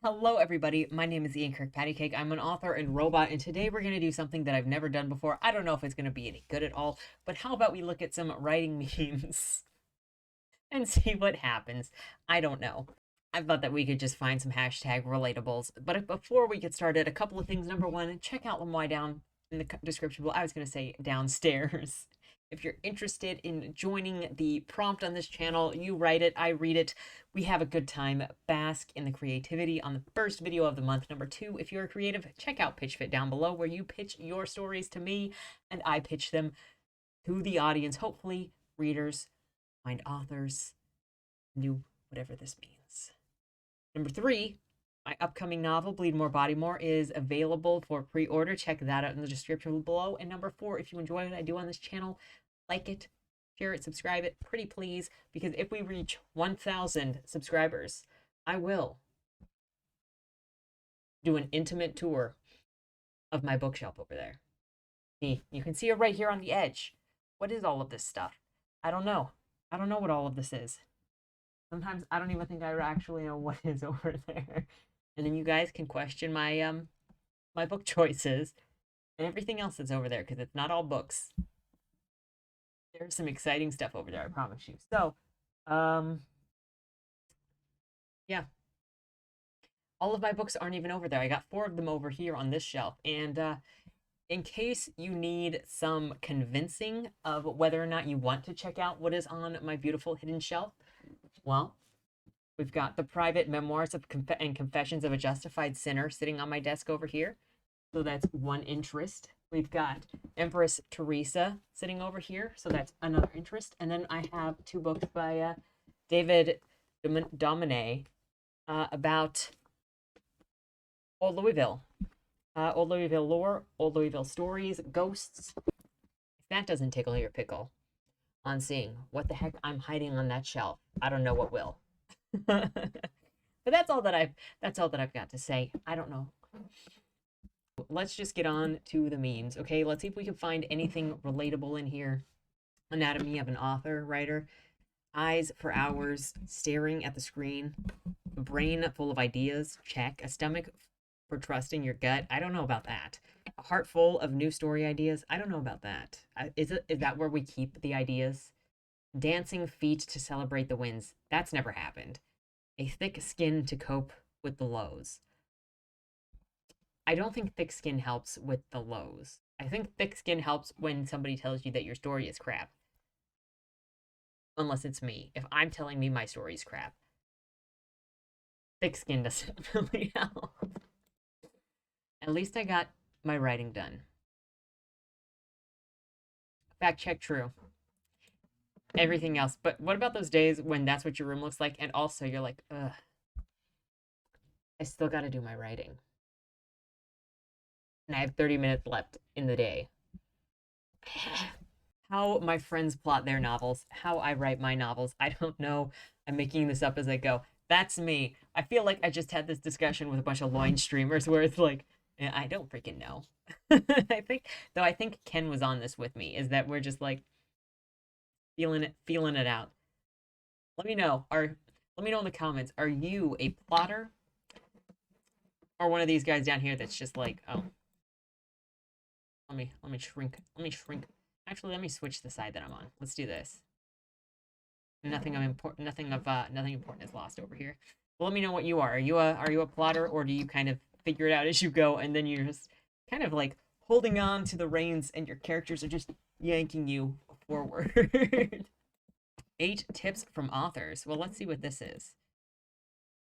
Hello, everybody. My name is KirkpattieCake. I'm an author and robot, and today we're going to do something that I've never done before. I don't know if it's going to be any good at all, but how about we look at some writing memes and see what happens? I don't know. I thought that we could just find some hashtag relatables. But before we get started, a couple of things. Number one, check out LBRY down in the description below. I was going to say downstairs. If you're interested in joining the prompt on this channel, you write it, I read it. We have a good time. Bask in the creativity on the first video of the month. Number two, if you're a creative, check out PitchFit down below where you pitch your stories to me and I pitch them to the audience. Hopefully, readers find authors new, whatever this means. Number three, my upcoming novel, Bleed More, Body More, is available for pre-order. Check that out in the description below. And number four, if you enjoy what I do on this channel, like it, share it, subscribe it, pretty please, because if we reach 1,000 subscribers, I will do an intimate tour of my bookshelf over there. See, you can see it right here on the edge. What is all of this stuff? I don't know. I don't know what all of this is. Sometimes I don't even think I actually know what is over there. And then you guys can question my my book choices and everything else that's over there, because it's not all books. There's some exciting stuff over there, I promise you. So, yeah. All of my books aren't even over there. I got 4 of them over here on this shelf. And in case you need some convincing of whether or not you want to check out what is on my beautiful hidden shelf, well, we've got the private memoirs of and confessions of a justified sinner sitting on my desk over here. So that's one interest. We've got Empress Teresa sitting over here. So that's another interest. And then I have 2 books by David Domine about Old Louisville. Old Louisville lore, Old Louisville stories, ghosts. If that doesn't tickle your pickle on seeing what the heck I'm hiding on that shelf, I don't know what will. But that's all that I've got to say. I don't know. Let's just get on to the memes, okay? Let's see if we can find anything relatable in here. Anatomy of an author, writer. Eyes for hours, staring at the screen. A brain full of ideas, check. A stomach for trusting your gut. I don't know about that. A heart full of new story ideas. I don't know about that. Is that where we keep the ideas? Dancing feet to celebrate the wins. That's never happened. A thick skin to cope with the lows. I don't think thick skin helps with the lows. I think thick skin helps when somebody tells you that your story is crap. Unless it's me. If I'm telling me my story is crap, thick skin doesn't really help. At least I got my writing done. Fact check true. Everything else. But what about those days when that's what your room looks like? And also you're like, ugh, I still got to do my writing. And I have 30 minutes left in the day. How my friends plot their novels, how I write my novels, I don't know. I'm making this up as I go. That's me. I feel like I just had this discussion with a bunch of loin streamers where it's like, I don't freaking know. I think Ken was on this with me, is that we're just like feeling it out. Let me know in the comments, are you a plotter or one of these guys down here that's just like, oh, let me shrink. Actually, let me switch the side that I'm on. Let's do this. Nothing important is lost over here. Well, let me know what you are. Are you a plotter, or do you kind of figure it out as you go, and then you're just kind of like holding on to the reins and your characters are just yanking you forward? 8 tips from authors. Well, let's see what this is.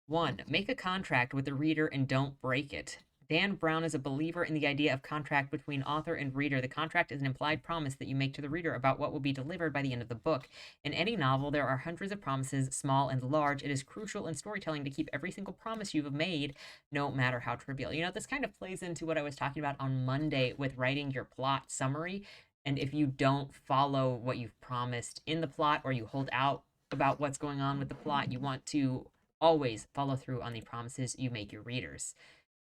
1. Make a contract with the reader and don't break it. Dan Brown is a believer in the idea of contract between author and reader. The contract is an implied promise that you make to the reader about what will be delivered by the end of the book. In any novel, there are hundreds of promises, small and large. It is crucial in storytelling to keep every single promise you have made, no matter how trivial. You know, this kind of plays into what I was talking about on Monday with writing your plot summary. And if you don't follow what you've promised in the plot, or you hold out about what's going on with the plot, you want to always follow through on the promises you make your readers.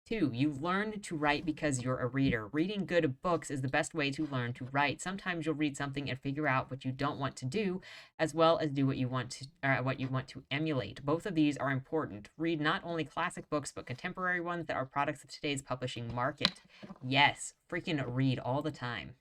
2, you learn to write because you're a reader. Reading good books is the best way to learn to write. Sometimes you'll read something and figure out what you don't want to do, as well as do what you want to emulate. Both of these are important. Read not only classic books, but contemporary ones that are products of today's publishing market. Yes, freaking read all the time.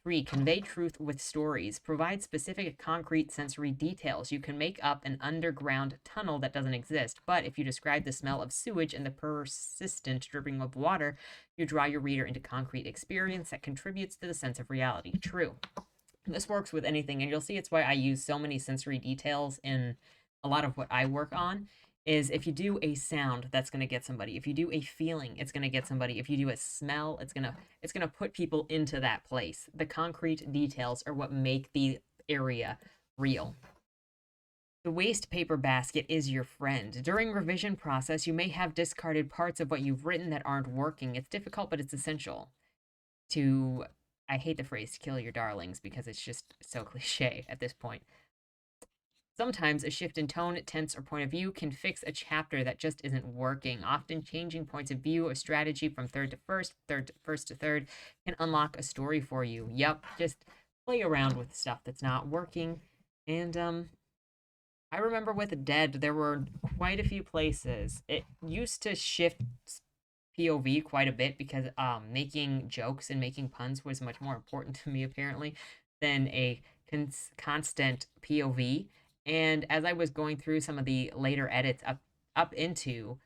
3, convey truth with stories. Provide specific, concrete sensory details. You can make up an underground tunnel that doesn't exist, but if you describe the smell of sewage and the persistent dripping of water, you draw your reader into concrete experience that contributes to the sense of reality. True. This works with anything, and you'll see it's why I use so many sensory details in a lot of what I work on. Is if you do a sound, that's going to get somebody. If you do a feeling, it's going to get somebody. If you do a smell, it's going to put people into that place. The concrete details are what make the area real. The waste paper basket is your friend. During revision process, you may have discarded parts of what you've written that aren't working. It's difficult, but it's essential to, I hate the phrase kill your darlings because it's just so cliche at this point. Sometimes a shift in tone, tense, or point of view can fix a chapter that just isn't working. Often changing points of view or strategy from third to first to third can unlock a story for you. Yep, just play around with stuff that's not working. And I remember with Dead, there were quite a few places. It used to shift POV quite a bit because making jokes and making puns was much more important to me apparently than a constant POV. And as I was going through some of the later edits up into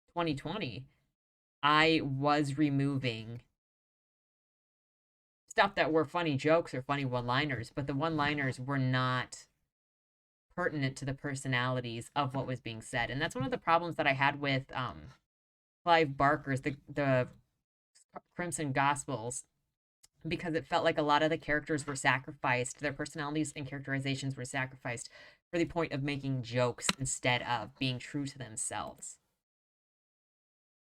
2020, I was removing stuff that were funny jokes or funny one-liners, but the one-liners were not pertinent to the personalities of what was being said. And that's one of the problems that I had with Clive Barker's the Crimson Gospels, because it felt like a lot of the characters were sacrificed. Their personalities and characterizations were sacrificed for the point of making jokes instead of being true to themselves.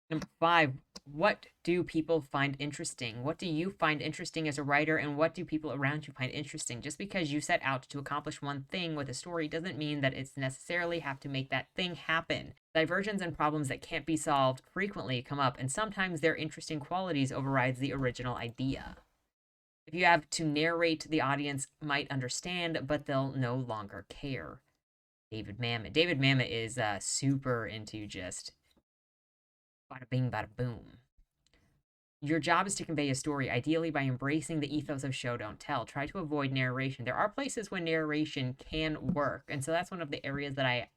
Number 5, what do people find interesting? What do you find interesting as a writer, and what do people around you find interesting? Just because you set out to accomplish one thing with a story doesn't mean that it's necessarily have to make that thing happen. Diversions and problems that can't be solved frequently come up, and sometimes their interesting qualities overrides the original idea. If you have to narrate, the audience might understand, but they'll no longer care. David Mamet. David Mamet is super into just bada bing, bada boom. Your job is to convey a story, ideally by embracing the ethos of show, don't tell. Try to avoid narration. There are places when narration can work, and so that's one of the areas that I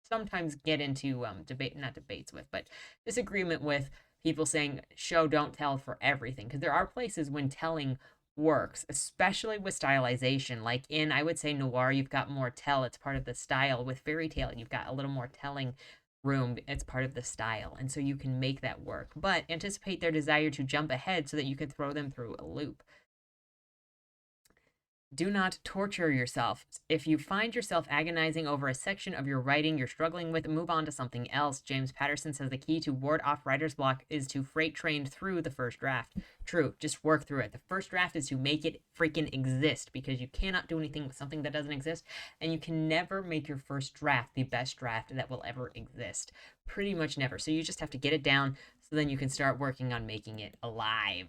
sometimes get into not debates with, but disagreement with people saying show, don't tell for everything. Because there are places when telling works, especially with stylization. Like in, I would say, noir, you've got more tell. It's part of the style. With fairy tale, you've got a little more telling room. It's part of the style. And so you can make that work. But anticipate their desire to jump ahead so that you can throw them through a loop. Do not torture yourself. If you find yourself agonizing over a section of your writing you're struggling with, move on to something else. James Patterson says the key to ward off writer's block is to freight train through the first draft. True, just work through it. The first draft is to make it freaking exist, because you cannot do anything with something that doesn't exist, and you can never make your first draft the best draft that will ever exist. Pretty much never. So you just have to get it down so then you can start working on making it alive.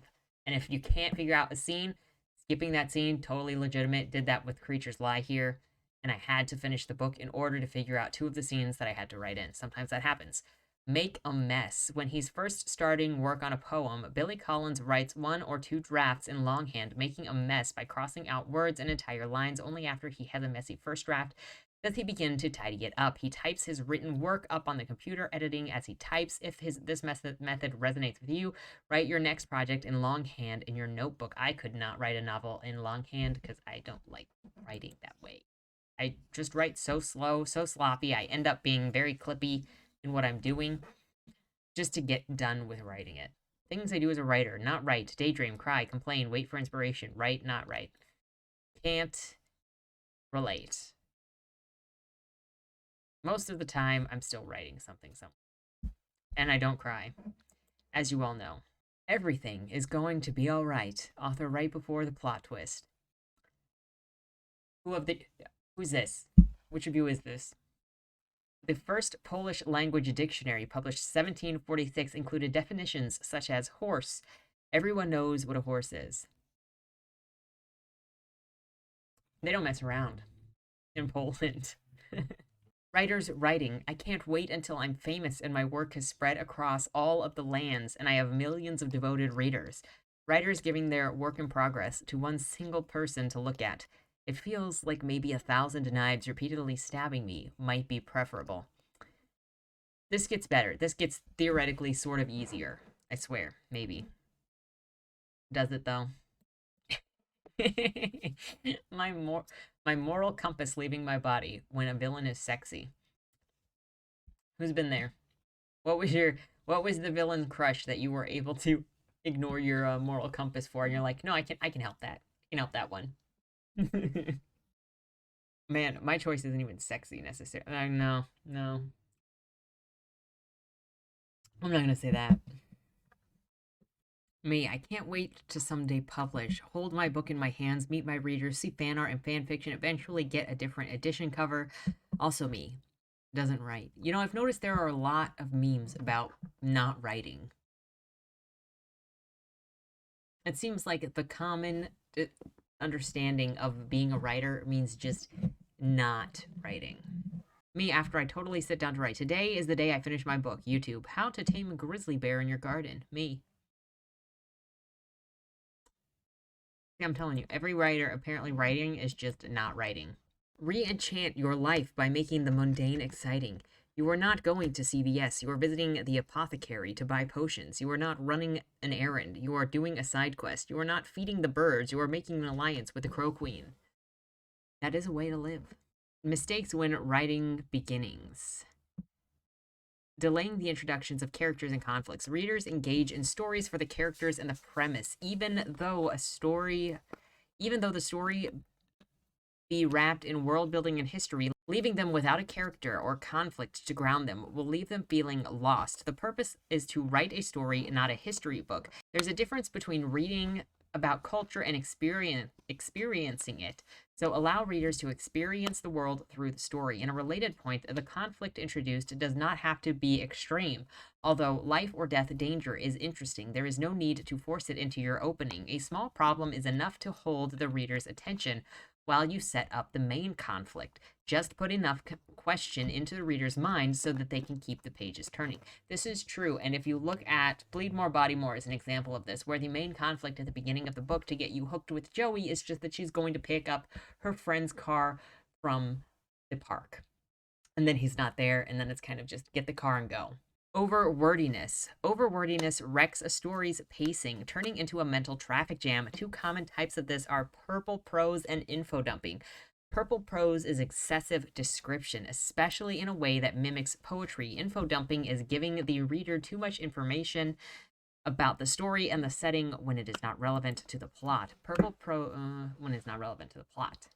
And if you can't figure out a scene, skipping that scene, totally legitimate. Did that with Creatures Lie here, and I had to finish the book in order to figure out 2 of the scenes that I had to write in. Sometimes that happens. Make a mess. When he's first starting work on a poem, Billy Collins writes 1 or 2 drafts in longhand, making a mess by crossing out words and entire lines. Only after he has a messy first draft does he begin to tidy it up. He types his written work up on the computer, editing as he types. If this method resonates with you, write your next project in longhand in your notebook. I could not write a novel in longhand because I don't like writing that way. I just write so slow, so sloppy. I end up being very clippy in what I'm doing just to get done with writing it. Things I do as a writer: not write, daydream, cry, complain, wait for inspiration, write, not write. Can't relate. Most of the time, I'm still writing something. And I don't cry, as you all know. Everything is going to be all right. Author right before the plot twist. Who's this? Which of you is this? The first Polish language dictionary, published 1746, included definitions such as horse. Everyone knows what a horse is. They don't mess around in Poland. Writers writing, I can't wait until I'm famous and my work has spread across all of the lands and I have millions of devoted readers. Writers giving their work in progress to one single person to look at. It feels like maybe 1,000 knives repeatedly stabbing me might be preferable. This gets better. This gets theoretically sort of easier. I swear, maybe. Does it though? my moral compass leaving my body when a villain is sexy. Who's been there? What was the villain crush that you were able to ignore your moral compass for? And you're like, no, I can help that. I can help that one. Man, my choice isn't even sexy necessarily. No. I'm not gonna say that. Me, I can't wait to someday publish, hold my book in my hands, meet my readers, see fan art and fan fiction, eventually get a different edition cover. Also me, doesn't write. You know, I've noticed there are a lot of memes about not writing. It seems like the common understanding of being a writer means just not writing. Me, after I totally sit down to write. Today is the day I finish my book. YouTube, How to Tame a Grizzly Bear in Your Garden. Me. I'm telling you, every writer, apparently writing is just not writing. Re-enchant your life by making the mundane exciting. You are not going to CVS. You are visiting the apothecary to buy potions. You are not running an errand. You are doing a side quest. You are not feeding the birds. You are making an alliance with the Crow Queen. That is a way to live. Mistakes when writing beginnings. Delaying the introductions of characters and conflicts. Readers engage in stories for the characters and the premise, even though the story be wrapped in world building and history. Leaving them without a character or conflict to ground them will leave them feeling lost. The purpose is to write a story, not a history book. There's a difference between reading about culture and experiencing it. So allow readers to experience the world through the story. In a related point, the conflict introduced does not have to be extreme. Although life or death danger is interesting, there is no need to force it into your opening. A small problem is enough to hold the reader's attention while you set up the main conflict. Just put enough question into the reader's mind so that they can keep the pages turning. This is true, and if you look at Bleed More, Body More as an example of this, where the main conflict at the beginning of the book to get you hooked with Joey is just that she's going to pick up her friend's car from the park. And then he's not there, and then it's kind of just get the car and go. Overwordiness. Overwordiness wrecks a story's pacing, turning into a mental traffic jam. Two common types of this are purple prose and info dumping. Purple prose is excessive description, especially in a way that mimics poetry. Info dumping is giving the reader too much information about the story and the setting when it is not relevant to the plot. When it's not relevant to the plot.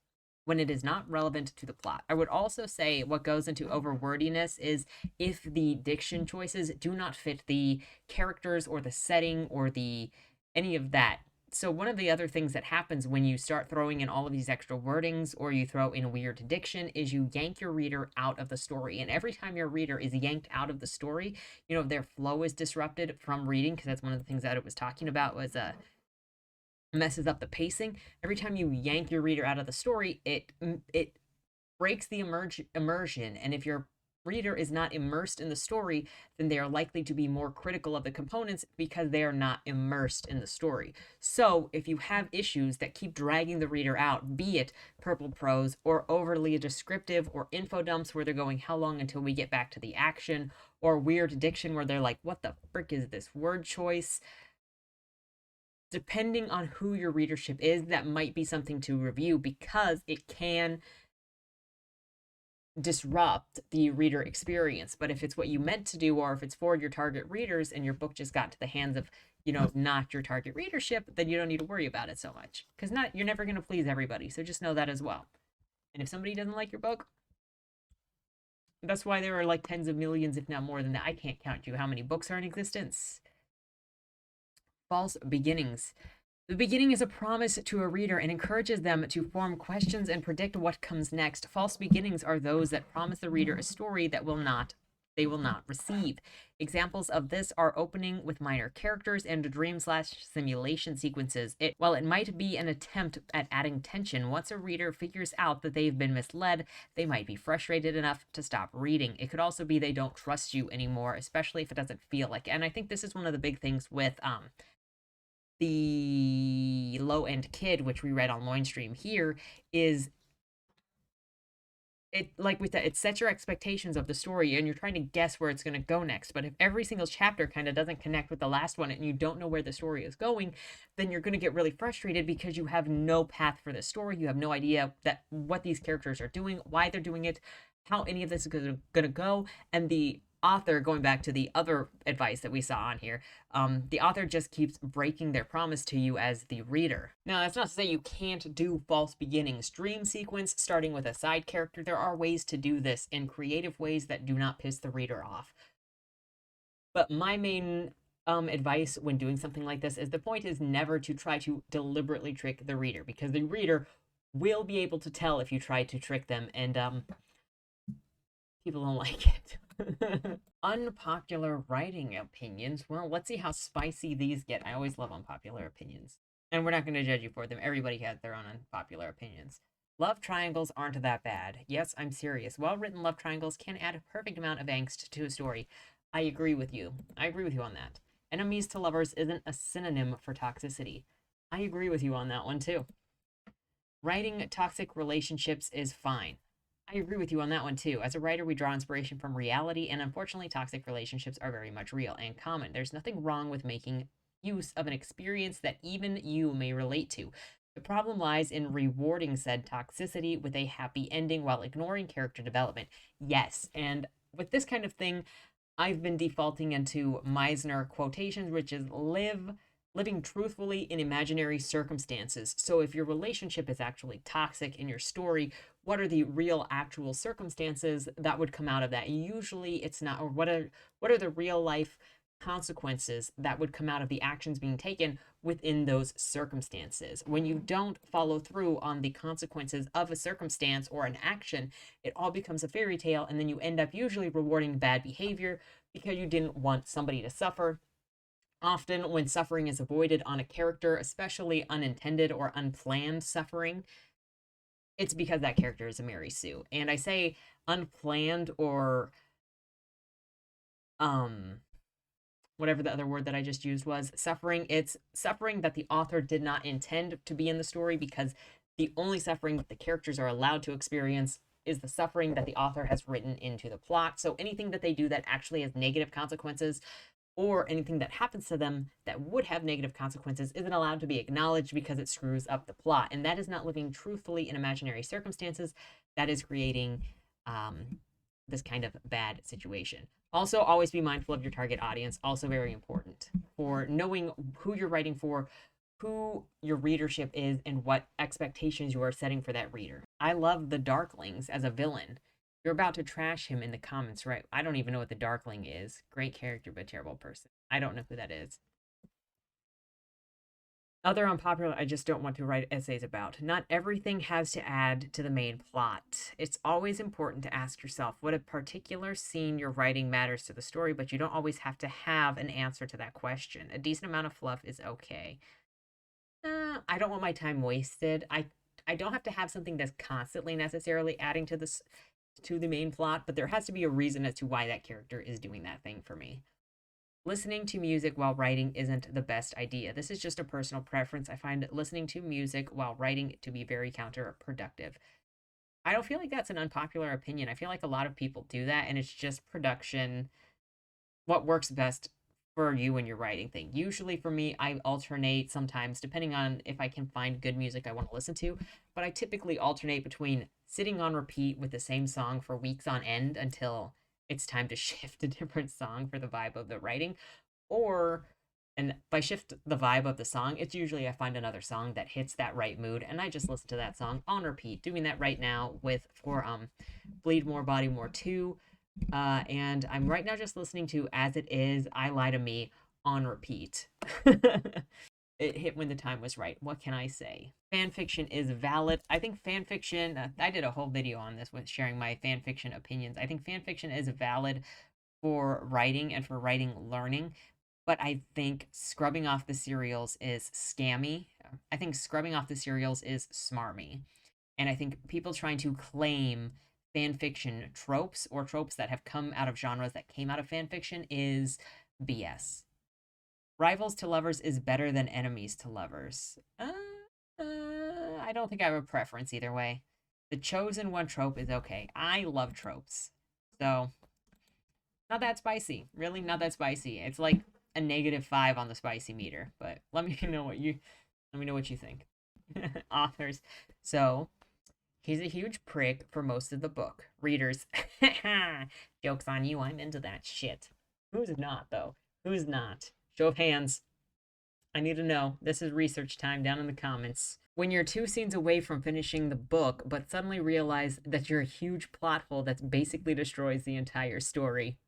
When it is not relevant to the plot. I would also say what goes into overwordiness is if the diction choices do not fit the characters or the setting or any of that. So one of the other things that happens when you start throwing in all of these extra wordings or you throw in weird diction is you yank your reader out of the story. And every time your reader is yanked out of the story, you know, their flow is disrupted from reading, because that's one of the things that it was talking about was messes up the pacing. Every time you yank your reader out of the story, it breaks the immersion. And if your reader is not immersed in the story, then they are likely to be more critical of the components because they are not immersed in the story. So if you have issues that keep dragging the reader out, be it purple prose or overly descriptive or info dumps where they're going, how long until we get back to the action, or weird diction where they're like, what the frick is this word choice? Depending on who your readership is, that might be something to review because it can disrupt the reader experience. But if it's what you meant to do, or if it's for your target readers and your book just got to the hands of, you know, not your target readership, then you don't need to worry about it so much, because you're never going to please everybody. So just know that as well. And if somebody doesn't like your book, that's why there are like tens of millions, if not more than that. I can't count you how many books are in existence. False beginnings. The beginning is a promise to a reader and encourages them to form questions and predict what comes next. False beginnings are those that promise the reader a story that they will not receive. Examples of this are opening with minor characters and dream slash simulation sequences. While it might be an attempt at adding tension, once a reader figures out that they've been misled, they might be frustrated enough to stop reading. It could also be they don't trust you anymore, especially if it doesn't feel like it. And I think this is one of the big things with the Low End Kid, which we read on Loinstream here, is it, like we said, it sets your expectations of the story and you're trying to guess where it's going to go next. But if every single chapter kind of doesn't connect with the last one and you don't know where the story is going, then you're going to get really frustrated because you have no path for the story. You have no idea that what these characters are doing, why they're doing it, how any of this is going to go. And the author, going back to the other advice that we saw on here, the author just keeps breaking their promise to you as the reader. Now, that's not to say you can't do false beginnings. Dream sequence starting with a side character. There are ways to do this in creative ways that do not piss the reader off. But my main advice when doing something like this is the point is never to try to deliberately trick the reader, because the reader will be able to tell if you try to trick them, and people don't like it. Unpopular writing opinions. Well, let's see how spicy these get. I always love unpopular opinions. And we're not going to judge you for them. Everybody has their own unpopular opinions. Love triangles aren't that bad. Yes, I'm serious. Well-written love triangles can add a perfect amount of angst to a story. I agree with you. I agree with you on that. Enemies to lovers isn't a synonym for toxicity. I agree with you on that one, too. Writing toxic relationships is fine. I agree with you on that one too. As a writer, we draw inspiration from reality, and unfortunately, toxic relationships are very much real and common. There's nothing wrong with making use of an experience that even you may relate to. The problem lies in rewarding said toxicity with a happy ending while ignoring character development. Yes, and with this kind of thing, I've been defaulting into Meisner quotations, which is living truthfully in imaginary circumstances. So if your relationship is actually toxic in your story, what are the real actual circumstances that would come out of that? Usually it's not, or what are the real life consequences that would come out of the actions being taken within those circumstances. When you don't follow through on the consequences of a circumstance or an action, it all becomes a fairy tale, and then you end up usually rewarding bad behavior because you didn't want somebody to suffer. Often, when suffering is avoided on a character, especially unintended or unplanned suffering, it's because that character is a Mary Sue. And I say unplanned or whatever the other word that I just used was, suffering. It's suffering that the author did not intend to be in the story, because the only suffering that the characters are allowed to experience is the suffering that the author has written into the plot. So anything that they do that actually has negative consequences, or anything that happens to them that would have negative consequences, isn't allowed to be acknowledged because it screws up the plot. And that is not living truthfully in imaginary circumstances. That is creating this kind of bad situation. Also, always be mindful of your target audience. Also very important for knowing who you're writing for, who your readership is, and what expectations you are setting for that reader. I love the Darklings as a villain. You're about to trash him in the comments, right? I don't even know what the Darkling is. Great character, but terrible person. I don't know who that is. Other unpopular I just don't want to write essays about. Not everything has to add to the main plot. It's always important to ask yourself what a particular scene you're writing matters to the story, but you don't always have to have an answer to that question. A decent amount of fluff is okay. I don't want my time wasted. I don't have to have something that's constantly necessarily adding to this to the main plot, but there has to be a reason as to why that character is doing that thing for me. Listening to music while writing isn't the best idea. This is just a personal preference. I find listening to music while writing to be very counterproductive. I don't feel like that's an unpopular opinion. I feel like a lot of people do that, and it's just production, what works best for you when you're writing thing. Usually for me, I alternate sometimes depending on if I can find good music I want to listen to, but I typically alternate between sitting on repeat with the same song for weeks on end until it's time to shift a different song for the vibe of the writing, or and by shift the vibe of the song, it's usually I find another song that hits that right mood and I just listen to that song on repeat. Doing that right now with for Bleed More Body More 2. And I'm right now just listening to As It Is, I Lie to Me on repeat. it hit when the time was right. What can I say? Fan fiction is valid. I think fan fiction, I did a whole video on this with sharing my fan fiction opinions. I think fan fiction is valid for writing and for writing learning, but I think scrubbing off the serials is scammy. I think scrubbing off the serials is smarmy. And I think people trying to claim fan fiction tropes or tropes that have come out of genres that came out of fan fiction is BS. Rivals to lovers is better than enemies to lovers. I don't think I have a preference either way. The chosen one trope is okay. I love tropes. So, not that spicy. Really, not that spicy. It's like a -5 on the spicy meter. But let me know what you think. Authors. So, he's a huge prick for most of the book. Readers. Joke's on you. I'm into that shit. Who's not, though? Who's not? Show of hands. I need to know. This is research time down in the comments. When you're 2 scenes away from finishing the book, but suddenly realize that you're a huge plot hole that basically destroys the entire story.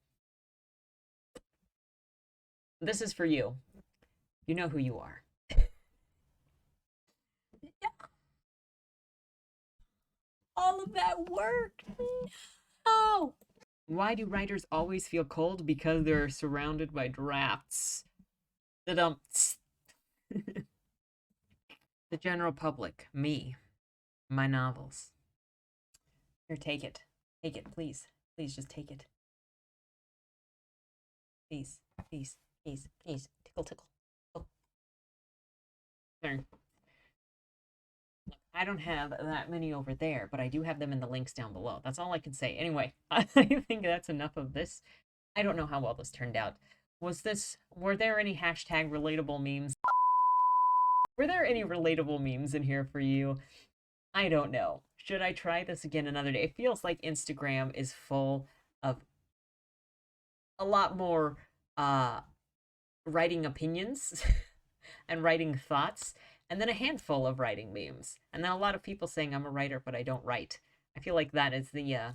This is for you. You know who you are. All of that work. Oh. Why do writers always feel cold? Because they're surrounded by drafts. The general public, me, my novels. Here, take it. Take it, please. Please, just take it. Please, please, please, please. Tickle, tickle. Oh. There. I don't have that many over there, but I do have them in the links down below. That's all I can say. Anyway, I think that's enough of this. I don't know how well this turned out. Were there any hashtag relatable memes? Were there any relatable memes in here for you? I don't know. Should I try this again another day? It feels like Instagram is full of a lot more writing opinions and writing thoughts, and then a handful of writing memes. And then a lot of people saying I'm a writer, but I don't write. I feel like that is the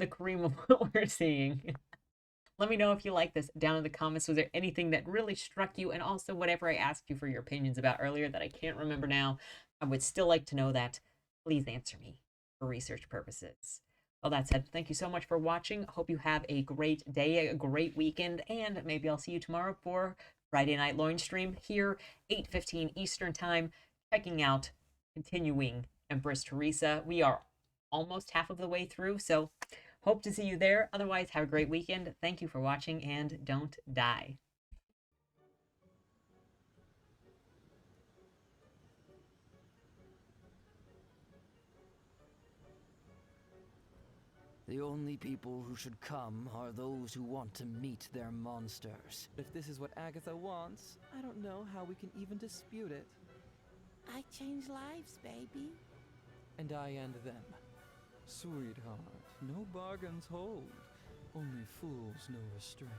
cream of what we're seeing. Let me know if you like this down in the comments. Was there anything that really struck you? And also whatever I asked you for your opinions about earlier that I can't remember now, I would still like to know that. Please answer me for research purposes. All that said, thank you so much for watching. Hope you have a great day, a great weekend, and maybe I'll see you tomorrow for Friday Night Loin Stream here, 8:15 Eastern Time, checking out, continuing Empress Teresa. We are almost half of the way through, so hope to see you there. Otherwise, have a great weekend. Thank you for watching, and don't die. The only people who should come are those who want to meet their monsters. If this is what Agatha wants, I don't know how we can even dispute it. I change lives, baby. And I and them. Sweetheart, no bargains hold. Only fools know restraint.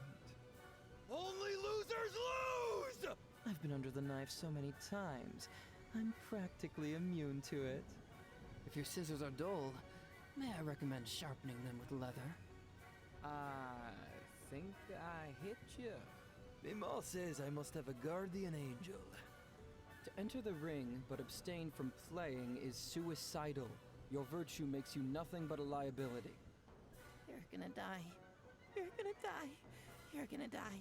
Only losers lose! I've been under the knife so many times, I'm practically immune to it. If your scissors are dull, may I recommend sharpening them with leather? I think I hit you. Mima says I must have a guardian angel. To enter the ring but abstain from playing is suicidal. Your virtue makes you nothing but a liability. You're gonna die. You're gonna die. You're gonna die.